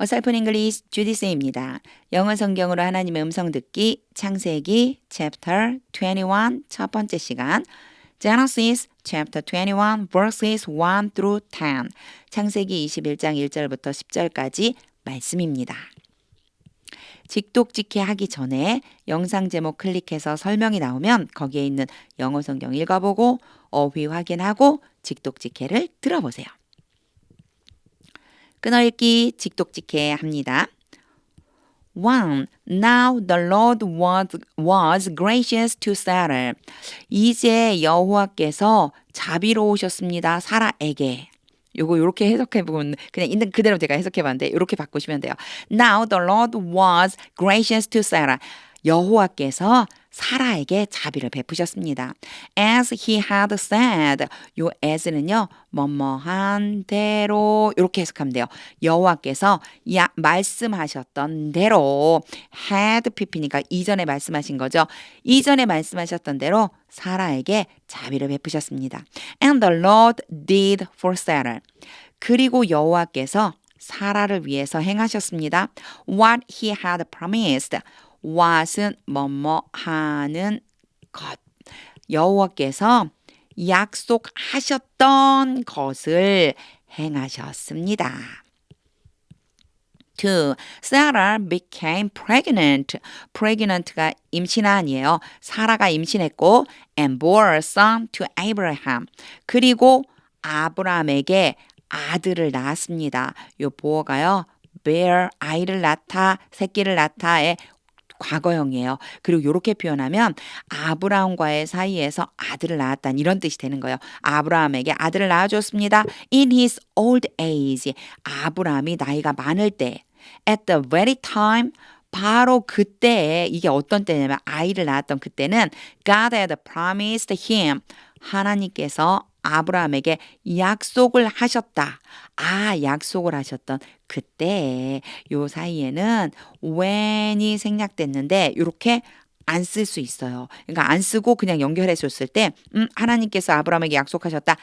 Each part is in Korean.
어설픈 잉글리시 주디스입니다. 영어 성경으로 하나님의 음성 듣기 창세기 chapter 21 첫 번째 시간 Genesis chapter 21 verses 1 through 10 창세기 21장 1절부터 10절까지 말씀입니다. 직독직해 하기 전에 영상 제목 클릭해서 설명이 나오면 거기에 있는 영어 성경 읽어보고 어휘 확인하고 직독직해를 들어보세요. 끊어읽기 직독직해 합니다. 1. Now the Lord was gracious to Sarah. 이제 여호와께서 자비로우셨습니다. 사라에게. 요거 요렇게 해석해 보면 그냥 있는 그대로 제가 해석해 봤는데 요렇게 바꾸시면 돼요. Now the Lord was gracious to Sarah. 여호와께서 사라에게 자비를 베푸셨습니다. As he had said. 요 as는요. 뭐뭐한 대로 이렇게 해석하면 돼요. 여호와께서 말씀하셨던 대로 had pp니까 이전에 말씀하신 거죠. 이전에 말씀하셨던 대로 사라에게 자비를 베푸셨습니다. And the Lord did for Sarah. 그리고 여호와께서 사라를 위해서 행하셨습니다. What he had promised. what은 뭐뭐 하는 것. 여호와께서 약속하셨던 것을 행하셨습니다. 2. Sarah became pregnant. pregnant가 임신한이에요. 사라가 임신했고 and bore a son to Abraham. 그리고 아브라함에게 아들을 낳았습니다. 요 보어가요. bear 아이를 낳다, 새끼를 낳다의 과거형이에요. 그리고 이렇게 표현하면 아브라함과의 사이에서 아들을 낳았다는 이런 뜻이 되는 거예요. 아브라함에게 아들을 낳아줬습니다. In his old age. 아브라함이 나이가 많을 때. At the very time. 바로 그때에 이게 어떤 때냐면 아이를 낳았던 그때는 God had promised him. 하나님께서 아브라함에게 약속을 하셨다. 약속을 하셨던 그때 요 사이에는 when이 생략됐는데 이렇게 안 쓸 수 있어요. 그러니까 안 쓰고 그냥 연결해 줬을 때 하나님께서 아브라함에게 약속하셨다.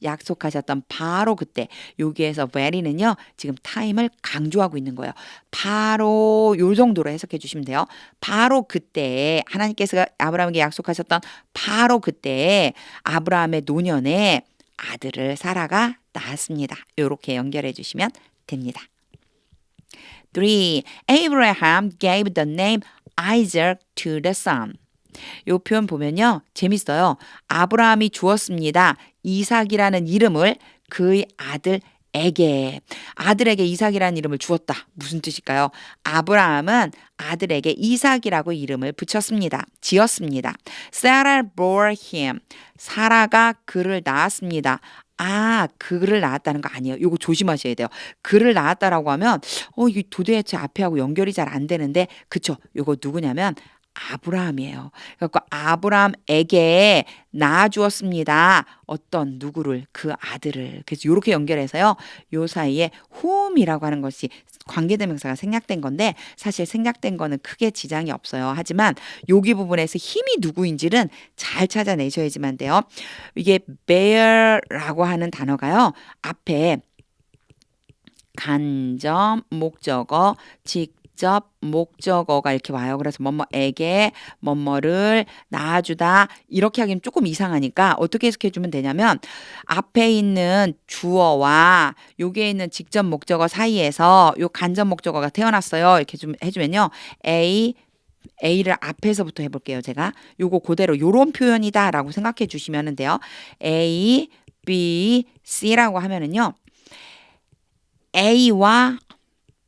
약속하셨던 바로 그때. 여기에서 very는요. 지금 타임을 강조하고 있는 거예요. 바로 요 정도로 해석해 주시면 돼요. 바로 그때 하나님께서 아브라함에게 약속하셨던 바로 그때 아브라함의 노년에 아들을 사라가 낳았습니다. 이렇게 연결해 주시면 됩니다. 3. Abraham gave the name Isaac to the son. 요 표현 보면요. 재밌어요. 아브라함이 주었습니다. 이삭이라는 이름을 그의 아들에게. 아들에게 이삭이라는 이름을 주었다. 무슨 뜻일까요? 아브라함은 아들에게 이삭이라고 이름을 붙였습니다. 지었습니다. Sarah bore him. 사라가 그를 낳았습니다. 그를 낳았다는 거 아니에요. 요거 조심하셔야 돼요. 그를 낳았다라고 하면 이게 도대체 앞에하고 연결이 잘 안 되는데 그쵸? 요거 누구냐면 아브라함이에요. 그래서 아브라함에게 낳아주었습니다. 어떤 누구를 그 아들을. 그래서 이렇게 연결해서요. 요 사이에 whom이라고 하는 것이 관계대명사가 생략된 건데 사실 생략된 거는 크게 지장이 없어요. 하지만 여기 부분에서 힘이 누구인지는 잘 찾아내셔야지만 돼요. 이게 bear라고 하는 단어가요. 앞에 간접 목적어 직접 목적어가 이렇게 와요. 그래서 뭐뭐에게 뭐뭐를 낳아주다 이렇게 하기는 조금 이상하니까 어떻게 해석해주면 되냐면 앞에 있는 주어와 여기에 있는 직접 목적어 사이에서 요 간접 목적어가 태어났어요. 이렇게 좀 해주면요. A를 앞에서부터 해볼게요. 제가 요거 그대로 요런 표현이다 라고 생각해 주시면 돼요. A, B, C라고 하면은요. A와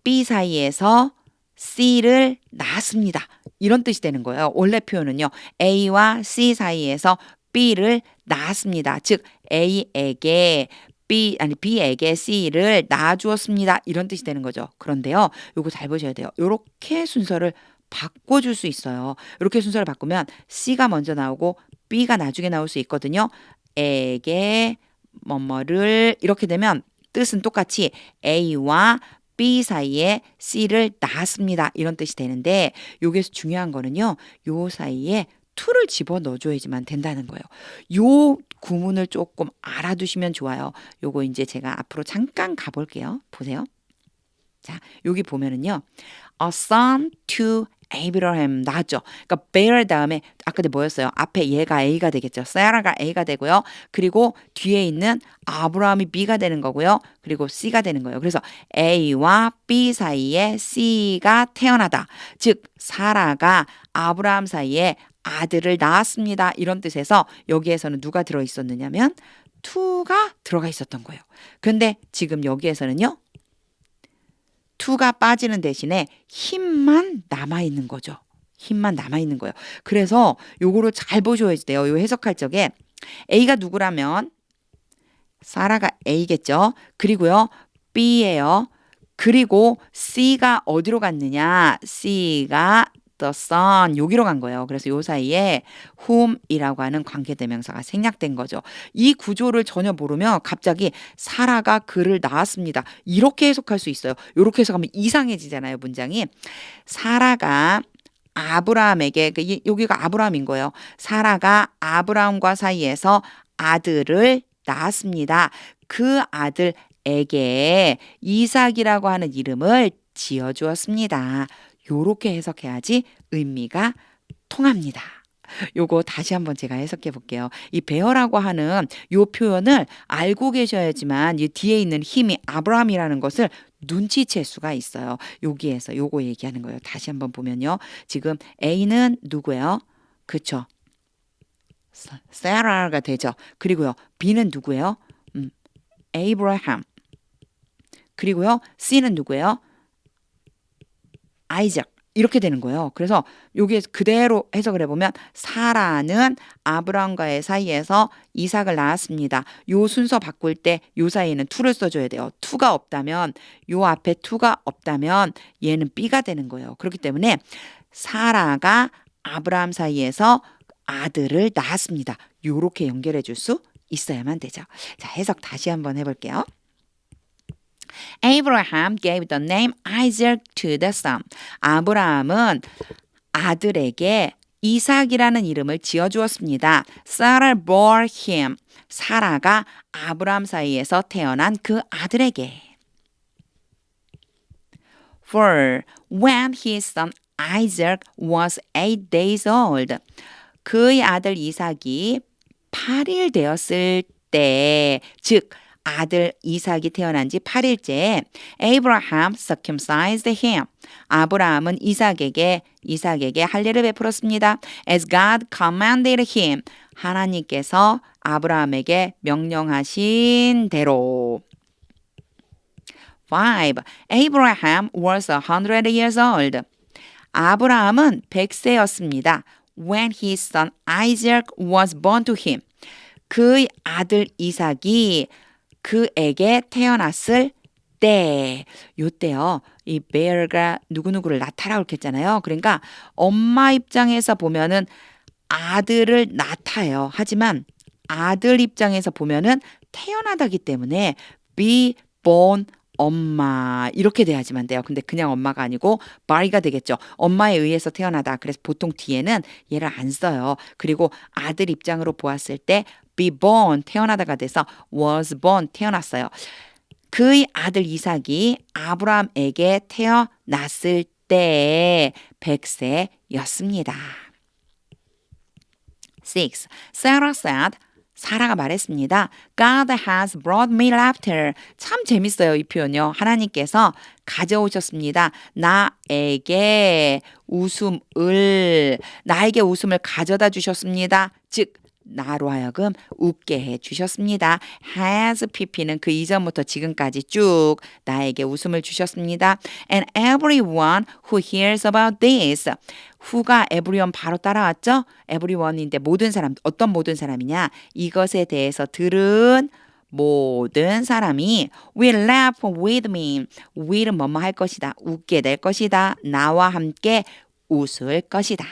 B 사이에서 C를 낳았습니다. 이런 뜻이 되는 거예요. 원래 표현은요. A와 C 사이에서 B를 낳았습니다. 즉 A에게 B에게 C를 낳아주었습니다. 이런 뜻이 되는 거죠. 그런데요. 요거 잘 보셔야 돼요. 요렇게 순서를 바꿔줄 수 있어요. 이렇게 순서를 바꾸면 C가 먼저 나오고 B가 나중에 나올 수 있거든요. 에게 뭐뭐를 이렇게 되면 뜻은 똑같이 A와 B 사이에 C를 낳았습니다. 이런 뜻이 되는데 여기서 중요한 거는요. 요 사이에 to를 집어넣어줘야지만 된다는 거예요. 요 구문을 조금 알아두시면 좋아요. 요거 이제 제가 앞으로 잠깐 가볼게요. 보세요. 자, 여기 보면은요. A son to Abraham 나왔죠. 그러니까 bear 다음에 아까 뭐였어요? 앞에 얘가 A가 되겠죠. 사라가 A가 되고요. 그리고 뒤에 있는 아브라함이 B가 되는 거고요. 그리고 C가 되는 거예요. 그래서 A와 B 사이에 C가 태어나다. 즉 사라가 아브라함 사이에 아들을 낳았습니다. 이런 뜻에서 여기에서는 누가 들어 있었느냐면 to가 들어가 있었던 거예요. 근데 지금 여기에서는요. to가 빠지는 대신에 힘만 남아있는 거죠. 힘만 남아있는 거예요. 그래서 요거를 잘 보셔야 돼요. 요 해석할 적에 A가 누구라면 사라가 A겠죠. 그리고요. B예요. 그리고 C가 어디로 갔느냐? C가 the son 여기로 간 거예요. 그래서 요 사이에 whom이라고 하는 관계대명사가 생략된 거죠. 이 구조를 전혀 모르면 갑자기 사라가 그를 낳았습니다. 이렇게 해석할 수 있어요. 이렇게 해석하면 이상해지잖아요. 문장이. 사라가 아브라함에게 여기가 아브라함인 거예요. 사라가 아브라함과 사이에서 아들을 낳았습니다. 그 아들에게 이삭이라고 하는 이름을 지어주었습니다. 요렇게 해석해야지 의미가 통합니다. 요거 다시 한번 제가 해석해 볼게요. 이 베어라고 하는 요 표현을 알고 계셔야지만 이 뒤에 있는 힘이 아브라함이라는 것을 눈치챌 수가 있어요. 여기에서 요거 얘기하는 거예요. 다시 한번 보면요. 지금 A는 누구예요? 그쵸? 사라가 되죠. 그리고요. B는 누구예요? 에이브라함. 그리고요. C는 누구예요? 아이작. 이렇게 되는 거예요. 그래서 여기에 그대로 해석을 해보면 사라는 아브라함과의 사이에서 이삭을 낳았습니다. 요 순서 바꿀 때 요 사이에는 to를 써줘야 돼요. to가 없다면 요 앞에 to가 없다면 얘는 B가 되는 거예요. 그렇기 때문에 사라가 아브라함 사이에서 아들을 낳았습니다. 요렇게 연결해 줄 수 있어야만 되죠. 자, 해석 다시 한번 해볼게요. Abraham gave the name Isaac to the son. 아브라함은 아들에게 이삭이라는 이름을 지어주었습니다. Sarah bore him. 사라가 아브라함 사이에서 태어난 그 아들에게. For when his son Isaac was 8 days old. 그의 아들 이삭이 8일 되었을 때, 즉 아들 이삭이 태어난 지 8일째 Abraham circumcised him. 아브라함은 이삭에게 할례를 베풀었습니다. As God commanded him. 하나님께서 아브라함에게 명령하신 대로. 5. Abraham was 100 years old. 아브라함은 100세였습니다. When his son Isaac was born to him. 그의 아들 이삭이 그에게 태어났을 때, 요때요. 이 bear가 누구누구를 낳다라고 했잖아요. 그러니까 엄마 입장에서 보면은 아들을 낳다예요. 하지만 아들 입장에서 보면은 태어나다기 때문에 be born 엄마 이렇게 돼야지만 돼요. 근데 그냥 엄마가 아니고 body가 되겠죠. 엄마에 의해서 태어나다. 그래서 보통 뒤에는 얘를 안 써요. 그리고 아들 입장으로 보았을 때 be born 태어나다가 돼서 was born 태어났어요. 그의 아들 이삭이 아브라함에게 태어났을 때 100세였습니다. 6. Sarah said 사라가 말했습니다. God has brought me laughter. 참 재밌어요. 이 표현요. 하나님께서 가져오셨습니다. 나에게 웃음을 가져다 주셨습니다. 즉 나로 하여금 웃게 해 주셨습니다. has pp는 그 이전부터 지금까지 쭉 나에게 웃음을 주셨습니다. And everyone who hears about this. who가 everyone 바로 따라왔죠? everyone인데 모든 사람, 어떤 모든 사람이냐? 이것에 대해서 들은 모든 사람이 will laugh with me. will은 뭐뭐 할 것이다. 웃게 될 것이다. 나와 함께 웃을 것이다.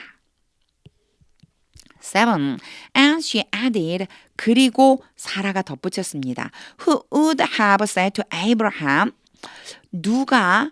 7. And she added, 그리고 사라가 덧붙였습니다. Who would have said to Abraham, 누가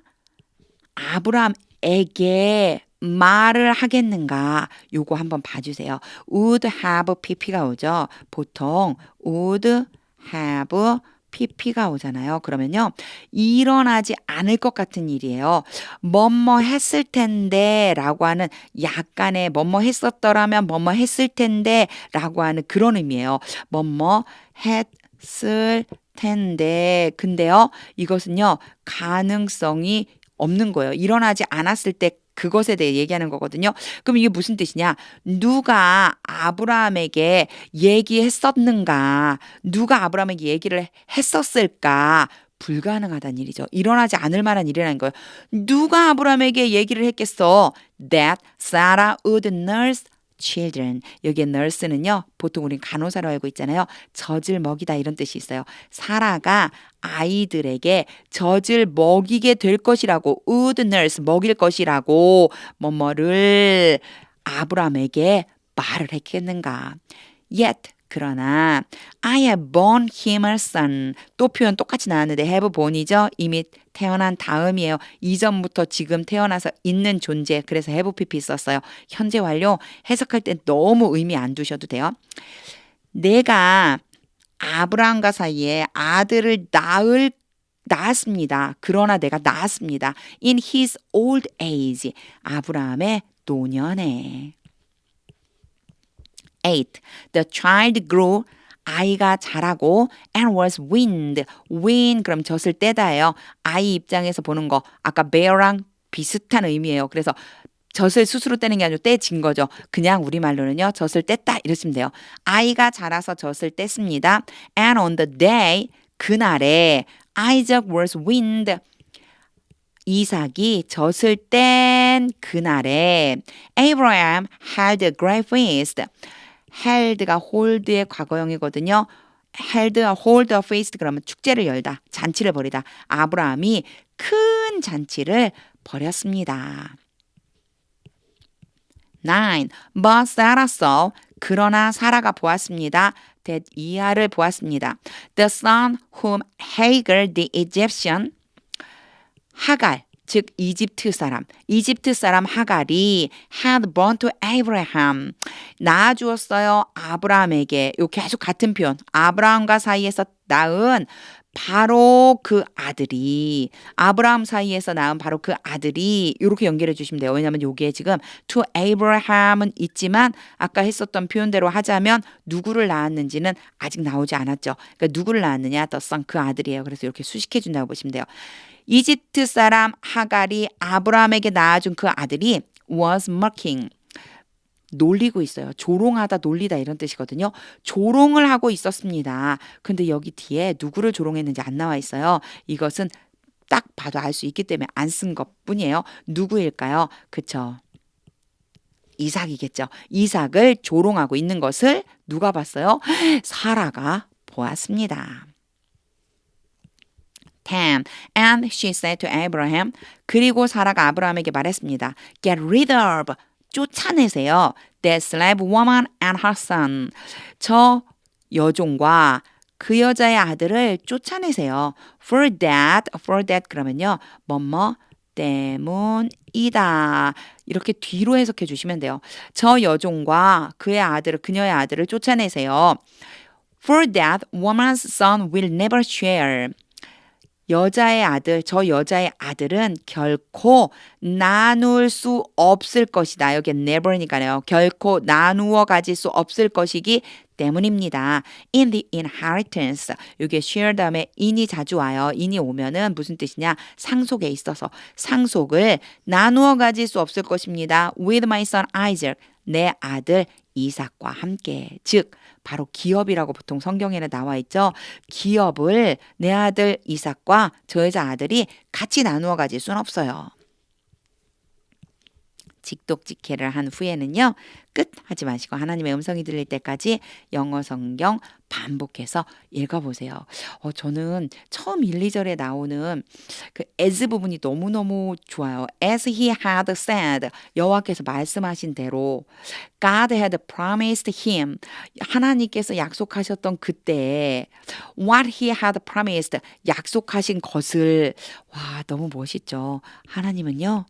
아브라함에게 말을 하겠는가? 요거 한번 봐주세요. would have pp가 오죠. 보통 would have PP가 오잖아요. 그러면요. 일어나지 않을 것 같은 일이에요. 뭐뭐 했을 텐데 라고 하는 약간의 뭐뭐 했었더라면 뭐뭐 했을 텐데 라고 하는 그런 의미예요. 뭐뭐 했을 텐데. 근데요. 이것은요. 가능성이 없는 거예요. 일어나지 않았을 때 그것에 대해 얘기하는 거거든요. 그럼 이게 무슨 뜻이냐? 누가 아브라함에게 얘기했었는가? 누가 아브라함에게 얘기를 했었을까? 불가능하다는 일이죠. 일어나지 않을 만한 일이라는 거예요. 누가 아브라함에게 얘기를 했겠어? That Sarah would nurse children. 여기에 nurse는요. 보통 우린 간호사로 알고 있잖아요. 젖을 먹이다 이런 뜻이 있어요. 사라가 아이들에게 젖을 먹이게 될 것이라고 would nurse 먹일 것이라고 뭐뭐를 아브라함에게 말을 했겠는가. Yet 그러나 I have borne him a son. 또 표현 똑같이 나왔는데 have born이죠. 이미 태어난 다음이에요. 이전부터 지금 태어나서 있는 존재. 그래서 have pp 썼어요. 현재 완료 해석할 때 너무 의미 안 두셔도 돼요. 내가 아브라함과 사이에 아들을 낳았습니다. 그러나 내가 낳았습니다. In his old age. 아브라함의 노년에. 8. The child grew. 아이가 자라고 and was weaned. wean 그럼 젖을 떼다예요. 아이 입장에서 보는 거 아까 bear랑 비슷한 의미예요. 그래서 젖을 스스로 떼는 게 아니고 떼진 거죠. 그냥 우리말로는요. 젖을 뗐다 이러시면 돼요. 아이가 자라서 젖을 뗐습니다. And on the day 그날에 Isaac was weaned. 이삭이 젖을 뗀 그날에 Abraham held a great feast. held가 hold의 과거형이거든요. hold a feast 그러면 축제를 열다, 잔치를 벌이다. 아브라함이 큰 잔치를 벌였습니다. 9. But Sarah saw. 그러나 사라가 보았습니다. that 이하를 보았습니다. The son whom Hagar the Egyptian. 하갈 즉 이집트 사람 하갈이 had born to Abraham. 낳아주었어요. 아브라함에게. 요 계속 같은 표현. 아브라함과 사이에서 낳은 바로 그 아들이 아브라함 사이에서 낳은 바로 그 아들이 이렇게 연결해 주시면 돼요. 왜냐하면 요게 지금 to Abraham은 있지만 아까 했었던 표현대로 하자면 누구를 낳았는지는 아직 나오지 않았죠. 그러니까 누구를 낳았느냐? The son 그 아들이에요. 그래서 이렇게 수식해 준다고 보시면 돼요. 이집트 사람 하갈이 아브라함에게 낳아준 그 아들이 was mocking. 놀리고 있어요. 조롱하다, 놀리다 이런 뜻이거든요. 조롱을 하고 있었습니다. 근데 여기 뒤에 누구를 조롱했는지 안 나와 있어요. 이것은 딱 봐도 알 수 있기 때문에 안 쓴 것뿐이에요. 누구일까요? 그쵸? 이삭이겠죠. 이삭을 조롱하고 있는 것을 누가 봤어요? 사라가 보았습니다. 10. And she said to Abraham. 그리고 사라가 아브라함에게 말했습니다. Get rid of. 쫓아내세요. That slave woman and her son. 저 여종과 그 여자의 아들을 쫓아내세요. For that 그러면요. 뭐뭐 때문이다. 이렇게 뒤로 해석해 주시면 돼요. 저 여종과 그녀의 아들을 쫓아내세요. For that woman's son will never share. 저 여자의 아들은 결코 나눌 수 없을 것이다. 여기 never니까요. 결코 나누어 가질 수 없을 것이기 때문입니다. In the inheritance. 이게 share 다음에 in이 자주 와요. in이 오면은 무슨 뜻이냐? 상속에 있어서 상속을 나누어 가질 수 없을 것입니다. With my son Isaac. 내 아들 이삭과 함께. 즉 바로 기업이라고 보통 성경에는 나와 있죠. 기업을 내 아들 이삭과 저 여자 아들이 같이 나누어 가질 수는 없어요. 직독직해를 한 후에는요. 끝 하지 마시고 하나님의 음성이 들릴 때까지 영어 성경 반복해서 읽어보세요. 저는 처음 1, 2절에 나오는 그 as 부분이 너무너무 좋아요. As he had said, 여호와께서 말씀하신 대로 God had promised him, 하나님께서 약속하셨던 그때에 what he had promised, 약속하신 것을 와 너무 멋있죠. 하나님은요.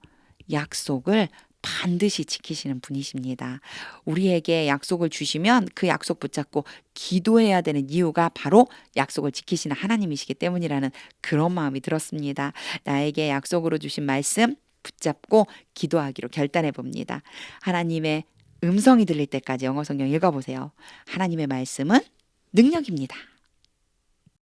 약속을 반드시 지키시는 분이십니다. 우리에게 약속을 주시면 그 약속 붙잡고 기도해야 되는 이유가 바로 약속을 지키시는 하나님이시기 때문이라는 그런 마음이 들었습니다. 나에게 약속으로 주신 말씀 붙잡고 기도하기로 결단해 봅니다. 하나님의 음성이 들릴 때까지 영어 성경 읽어보세요. 하나님의 말씀은 능력입니다.